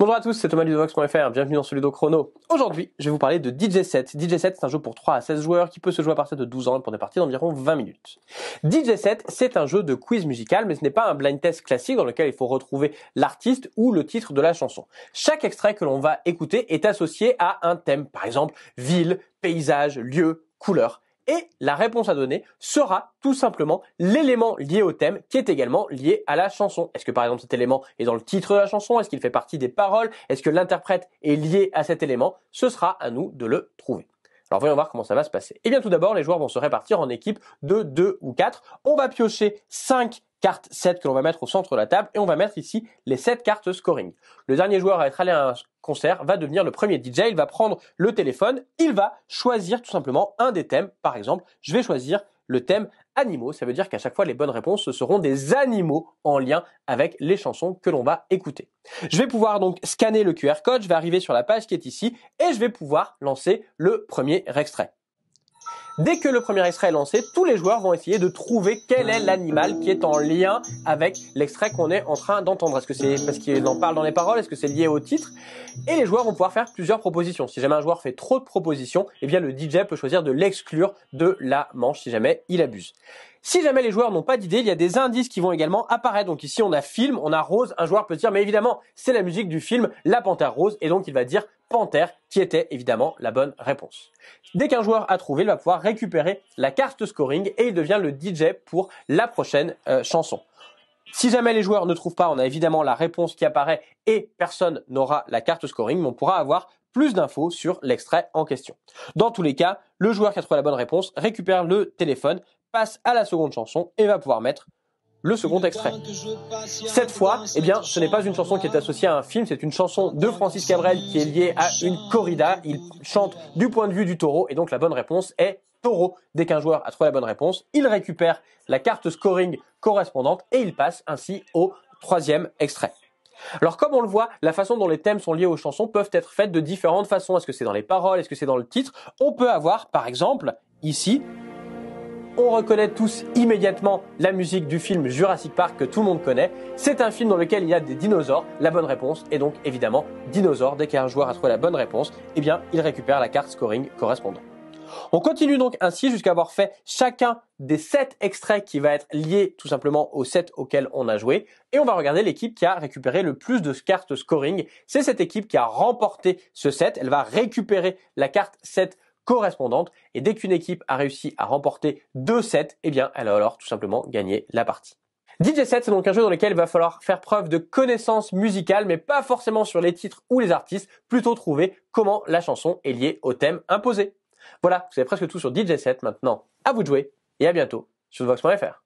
Bonjour à tous, c'est Thomas Ludovox.fr, bienvenue dans ce Ludo Chrono. Aujourd'hui, je vais vous parler de DJ Set. DJ Set, c'est un jeu pour 3 à 16 joueurs qui peut se jouer à partir de 12 ans et pour des parties d'environ 20 minutes. DJ Set, c'est un jeu de quiz musical, mais ce n'est pas un blind test classique dans lequel il faut retrouver l'artiste ou le titre de la chanson. Chaque extrait que l'on va écouter est associé à un thème, par exemple ville, paysage, lieu, couleur. Et la réponse à donner sera tout simplement l'élément lié au thème qui est également lié à la chanson. Est-ce que par exemple cet élément est dans le titre de la chanson? Est-ce qu'il fait partie des paroles? Est-ce que l'interprète est lié à cet élément? Ce sera à nous de le trouver. Alors voyons voir comment ça va se passer. Et bien tout d'abord, les joueurs vont se répartir en équipes de 2 ou 4. On va piocher 5 cartes 7 que l'on va mettre au centre de la table et on va mettre ici les 7 cartes scoring. Le dernier joueur à être allé à un concert va devenir le premier DJ, il va prendre le téléphone, il va choisir tout simplement un des thèmes. Par exemple, je vais choisir le thème animaux, ça veut dire qu'à chaque fois les bonnes réponses ce seront des animaux en lien avec les chansons que l'on va écouter. Je vais pouvoir donc scanner le QR code, je vais arriver sur la page qui est ici et je vais pouvoir lancer le premier extrait. Dès que le premier extrait est lancé, tous les joueurs vont essayer de trouver quel est l'animal qui est en lien avec l'extrait qu'on est en train d'entendre. Est-ce que c'est parce qu'il en parle dans les paroles? Est-ce que c'est lié au titre? Et les joueurs vont pouvoir faire plusieurs propositions. Si jamais un joueur fait trop de propositions, eh bien le DJ peut choisir de l'exclure de la manche si jamais il abuse. Si jamais les joueurs n'ont pas d'idée, il y a des indices qui vont également apparaître. Donc ici, on a film, on a rose. Un joueur peut dire, mais évidemment, c'est la musique du film La Panthère Rose. Et donc, il va dire Panthère, qui était évidemment la bonne réponse. Dès qu'un joueur a trouvé, il va pouvoir récupérer la carte scoring et il devient le DJ pour la prochaine chanson. Si jamais les joueurs ne trouvent pas, on a évidemment la réponse qui apparaît et personne n'aura la carte scoring, mais on pourra avoir plus d'infos sur l'extrait en question. Dans tous les cas, le joueur qui a trouvé la bonne réponse récupère le téléphone, passe à la seconde chanson et va pouvoir mettre le second extrait. Cette fois, eh bien, ce n'est pas une chanson qui est associée à un film, c'est une chanson de Francis Cabrel qui est liée à une corrida. Il chante du point de vue du taureau et donc la bonne réponse est taureau. Dès qu'un joueur a trouvé la bonne réponse, il récupère la carte scoring correspondante et il passe ainsi au troisième extrait. Alors comme on le voit, la façon dont les thèmes sont liés aux chansons peuvent être faites de différentes façons. Est-ce que c'est dans les paroles? Est-ce que c'est dans le titre? On peut avoir, par exemple, ici, on reconnaît tous immédiatement la musique du film Jurassic Park que tout le monde connaît. C'est un film dans lequel il y a des dinosaures. La bonne réponse est donc évidemment dinosaure. Dès qu'un joueur a trouvé la bonne réponse, eh bien, il récupère la carte scoring correspondante. On continue donc ainsi jusqu'à avoir fait chacun des 7 extraits qui va être lié tout simplement aux 7 auxquels on a joué. Et on va regarder l'équipe qui a récupéré le plus de cartes scoring. C'est cette équipe qui a remporté ce set. Elle va récupérer la carte 7 correspondante. Et dès qu'une équipe a réussi à remporter 2 sets, eh bien, elle a alors tout simplement gagné la partie. DJ Set, c'est donc un jeu dans lequel il va falloir faire preuve de connaissances musicales, mais pas forcément sur les titres ou les artistes, plutôt trouver comment la chanson est liée au thème imposé. Voilà, vous savez presque tout sur DJ Set maintenant. À vous de jouer et à bientôt sur Vox.fr.